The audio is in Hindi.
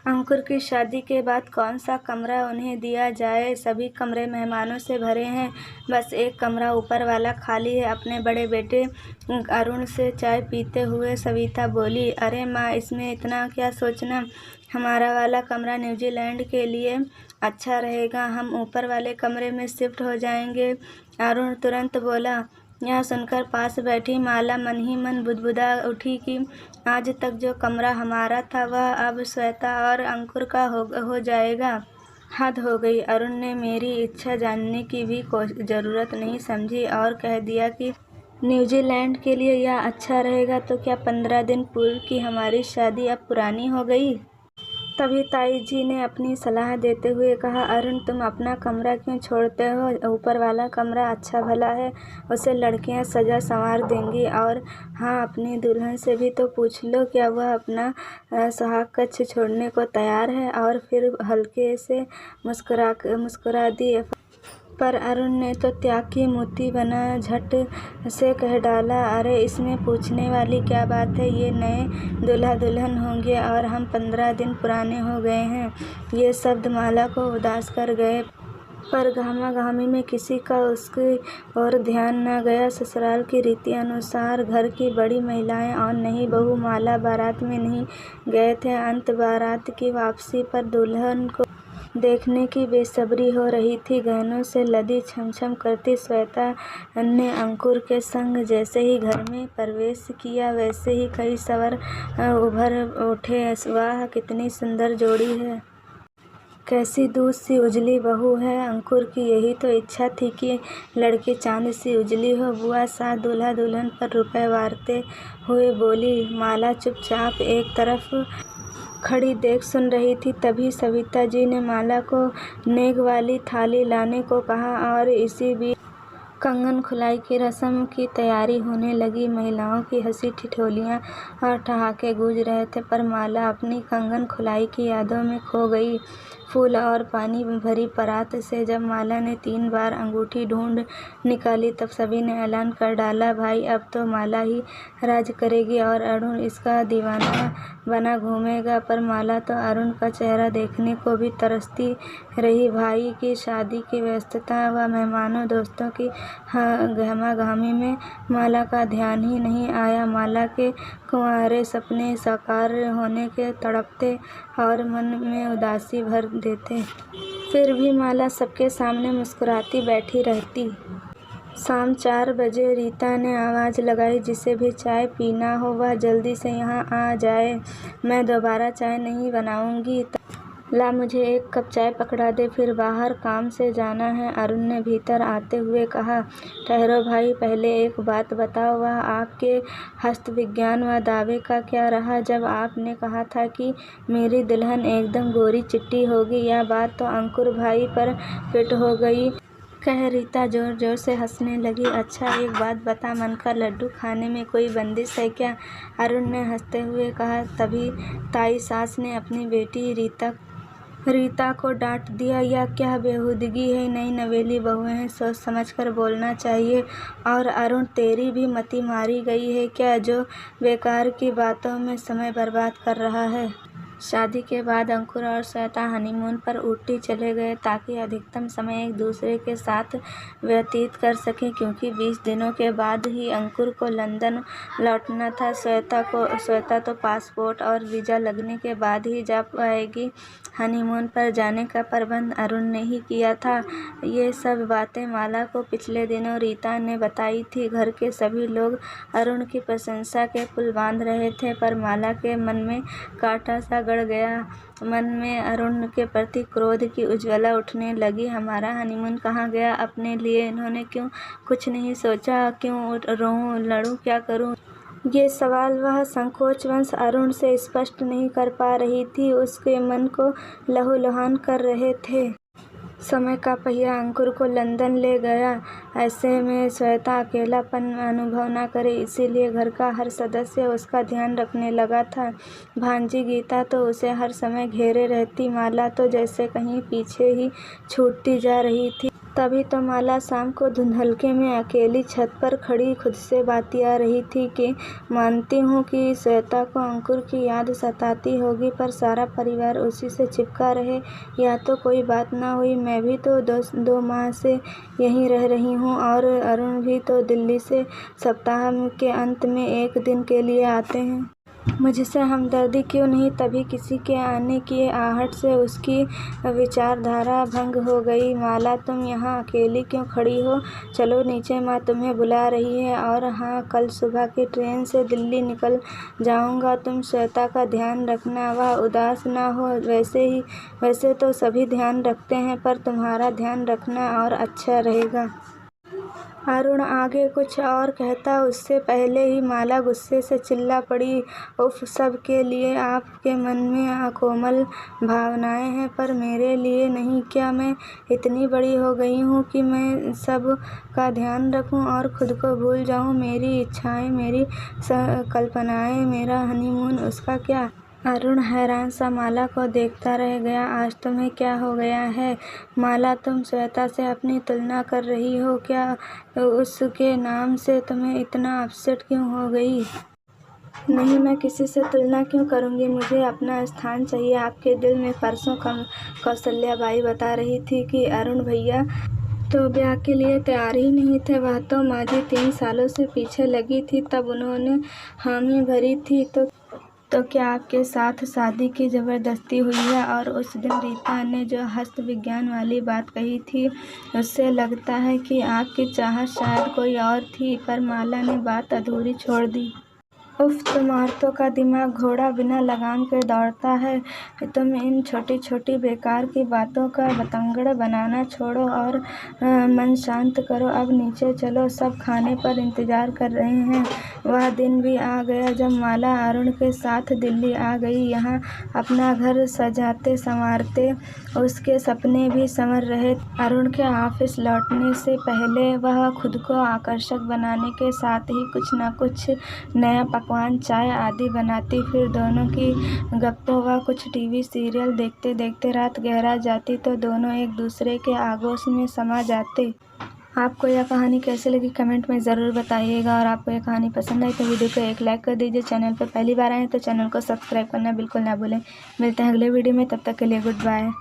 अंकुर की शादी के बाद कौन सा कमरा उन्हें दिया जाए। सभी कमरे मेहमानों से भरे हैं, बस एक कमरा ऊपर वाला खाली है। अपने बड़े बेटे अरुण से चाय पीते हुए सविता बोली, अरे माँ, इसमें इतना क्या सोचना, हमारा वाला कमरा न्यूजीलैंड के लिए अच्छा रहेगा, हम ऊपर वाले कमरे में शिफ्ट हो जाएंगे। अरुण तुरंत बोला। यह सुनकर पास बैठी माला मन ही मन बुदबुदा उठी कि आज तक जो कमरा हमारा था वह अब श्वेता और अंकुर का हो जाएगा। हद हो गई। अरुण ने मेरी इच्छा जानने की भी जरूरत नहीं समझी और कह दिया कि न्यूजीलैंड के लिए यह अच्छा रहेगा। तो क्या 15 दिन पूर्व की हमारी शादी अब पुरानी हो गई। तभी ताई जी ने अपनी सलाह देते हुए कहा, अरुण, तुम अपना कमरा क्यों छोड़ते हो, ऊपर वाला कमरा अच्छा भला है, उसे लड़कियां सजा संवार देंगी। और हाँ, अपनी दुल्हन से भी तो पूछ लो, क्या वह अपना सुहाग कक्ष छोड़ने को तैयार है। और फिर हल्के से मुस्कुरा दी। पर अरुण ने तो त्याग की मूर्ति बना झट से कह डाला, अरे इसमें पूछने वाली क्या बात है, ये नए दूल्हा दुल्हन होंगे और हम 15 दिन पुराने हो गए हैं। ये शब्द माला को उदास कर गए, पर गहमा-गहमी में किसी का उसकी ओर ध्यान न गया। ससुराल की रीति अनुसार घर की बड़ी महिलाएं और नई बहू माला बारात में नहीं गए थे। अंत बारात की वापसी पर दुल्हन को देखने की बेसब्री हो रही थी। गहनों से लदी छमछम करती श्वेता ने अंकुर के संग जैसे ही घर में प्रवेश किया वैसे ही कई स्वर उभर उठे। वाह, कितनी सुंदर जोड़ी है, कैसी दूध सी उजली बहू है। अंकुर की यही तो इच्छा थी कि लड़की चांद सी उजली हो। बुआ साथ दूल्हा दुल्हन पर रुपए वारते हुए बोली। माला चुपचाप एक तरफ खड़ी देख सुन रही थी। तभी सविता जी ने माला को नेग वाली थाली लाने को कहा और इसी बीच कंगन खुलाई की रस्म की तैयारी होने लगी। महिलाओं की हंसी ठिठोलियां और ठहाके गूंज रहे थे, पर माला अपनी कंगन खुलाई की यादों में खो गई। फूल और पानी भरी परात से जब माला ने 3 बार अंगूठी ढूंढ निकाली तब सभी ने ऐलान कर डाला, भाई अब तो माला ही राज करेगी और अरुण इसका दीवाना बना घूमेगा। पर माला तो अरुण का चेहरा देखने को भी तरसती रही। भाई की शादी की व्यस्तता व मेहमानों दोस्तों की गहमा-गहमी में माला का ध्यान ही नहीं आया। माला के कुंवारे सपने साकार होने के तड़पते और मन में उदासी भर देते। फिर भी माला सबके सामने मुस्कुराती बैठी रहती। शाम 4 बजे रीता ने आवाज़ लगाई, जिसे भी चाय पीना हो वह जल्दी से यहाँ आ जाए, मैं दोबारा चाय नहीं बनाऊंगी। ला, मुझे 1 कप चाय पकड़ा दे, फिर बाहर काम से जाना है। अरुण ने भीतर आते हुए कहा। ठहरो भाई, पहले एक बात बताओ, वह आपके हस्तविज्ञान व दावे का क्या रहा जब आपने कहा था कि मेरी दुल्हन एकदम गोरी चिट्टी होगी। यह बात तो अंकुर भाई पर फिट हो गई, कह रीता जोर जोर से हंसने लगी। अच्छा एक बात बता, मन का लड्डू खाने में कोई बंदिश है क्या, अरुण ने हंसते हुए कहा। तभी ताई सास ने अपनी बेटी रीता को डांट दिया, यह क्या बेहूदगी है, नई नवेली बहुएं हैं, सोच समझ कर बोलना चाहिए। और अरुण, तेरी भी मति मारी गई है क्या, जो बेकार की बातों में समय बर्बाद कर रहा है। शादी के बाद अंकुर और श्वेता हनीमून पर ऊटी चले गए ताकि अधिकतम समय एक दूसरे के साथ व्यतीत कर सकें, क्योंकि 20 दिनों के बाद ही अंकुर को लंदन लौटना था। श्वेता तो पासपोर्ट और वीज़ा लगने के बाद ही जा पाएगी। हनीमून पर जाने का प्रबंध अरुण ने ही किया था। ये सब बातें माला को पिछले दिनों रीता ने बताई थी। घर के सभी लोग अरुण की प्रशंसा के पुल बांध रहे थे, पर माला के मन में कांटा सा गड़ गया। मन में अरुण के प्रति क्रोध की उज्ज्वला उठने लगी। हमारा हनीमून कहाँ गया, अपने लिए इन्होंने क्यों कुछ नहीं सोचा, क्यों रहूं, लड़ूं, क्या करूं। ये सवाल वह संकोचवश अरुण से स्पष्ट नहीं कर पा रही थी, उसके मन को लहूलुहान कर रहे थे। समय का पहिया अंकुर को लंदन ले गया। ऐसे में श्वेता अकेलापन अनुभव न करे, इसीलिए घर का हर सदस्य उसका ध्यान रखने लगा था। भांजी गीता तो उसे हर समय घेरे रहती। माला तो जैसे कहीं पीछे ही छूटती जा रही थी। तभी तो माला शाम को धुंधलके में अकेली छत पर खड़ी खुद से बातिया रही थी कि मानती हूँ कि श्वेता को अंकुर की याद सताती होगी, पर सारा परिवार उसी से चिपका रहे या तो कोई बात ना हुई। मैं भी तो 2 माह से यहीं रह रही हूँ और अरुण भी तो दिल्ली से सप्ताह के अंत में 1 दिन के लिए आते हैं। मुझसे हमदर्दी क्यों नहीं? तभी किसी के आने की आहट से उसकी विचारधारा भंग हो गई। माला, तुम यहाँ अकेली क्यों खड़ी हो? चलो नीचे, माँ तुम्हें बुला रही है। और हाँ, कल सुबह की ट्रेन से दिल्ली निकल जाऊँगा। तुम श्वेता का ध्यान रखना, वह उदास ना हो। वैसे तो सभी ध्यान रखते हैं, पर तुम्हारा ध्यान रखना और अच्छा रहेगा। अरुण आगे कुछ और कहता, उससे पहले ही माला गुस्से से चिल्ला पड़ी, उफ, सब के लिए आपके मन में कोमल भावनाएं हैं, पर मेरे लिए नहीं। क्या मैं इतनी बड़ी हो गई हूँ कि मैं सब का ध्यान रखूँ और खुद को भूल जाऊँ? मेरी इच्छाएं, मेरी कल्पनाएं, मेरा हनीमून, उसका क्या? अरुण हैरान सा माला को देखता रह गया। आज तुम्हें क्या हो गया है माला? तुम श्वेता से अपनी तुलना कर रही हो क्या? उसके नाम से तुम्हें इतना अपसेट क्यों हो गई? नहीं, मैं किसी से तुलना क्यों करूँगी? मुझे अपना स्थान चाहिए आपके दिल में। परसों कौशल्या बाई बता रही थी कि अरुण भैया तो ब्याह के लिए तैयार ही नहीं थे। वह तो माजी 3 सालों से पीछे लगी थी, तब उन्होंने हामी भरी थी। तो क्या आपके साथ शादी की ज़बरदस्ती हुई है? और उस दिन रीता ने जो हस्त विज्ञान वाली बात कही थी, उससे लगता है कि आपकी चाहत शायद कोई और थी। पर माला ने बात अधूरी छोड़ दी। उफ, तुम औरतों का दिमाग घोड़ा बिना लगाम के दौड़ता है। तुम इन छोटी छोटी बेकार की बातों का बतंगड़ बनाना छोड़ो और मन शांत करो। अब नीचे चलो, सब खाने पर इंतजार कर रहे हैं। वह दिन भी आ गया जब माला अरुण के साथ दिल्ली आ गई। यहाँ अपना घर सजाते संवारते उसके सपने भी संवर रहे। अरुण के ऑफिस लौटने से पहले वह खुद को आकर्षक बनाने के साथ ही कुछ न कुछ नया पकवान, चाय आदि बनाती। फिर दोनों की गप्पों व कुछ टीवी सीरियल देखते देखते रात गहरा जाती तो दोनों एक दूसरे के आगोश में समा जाते। आपको यह कहानी कैसी लगी कमेंट में ज़रूर बताइएगा, और आपको यह कहानी पसंद आई तो वीडियो को एक लाइक कर दीजिए। चैनल पर पहली बार आए तो चैनल को सब्सक्राइब करना बिल्कुल ना भूलें। मिलते हैं अगले वीडियो में, तब तक के लिए गुड बाय।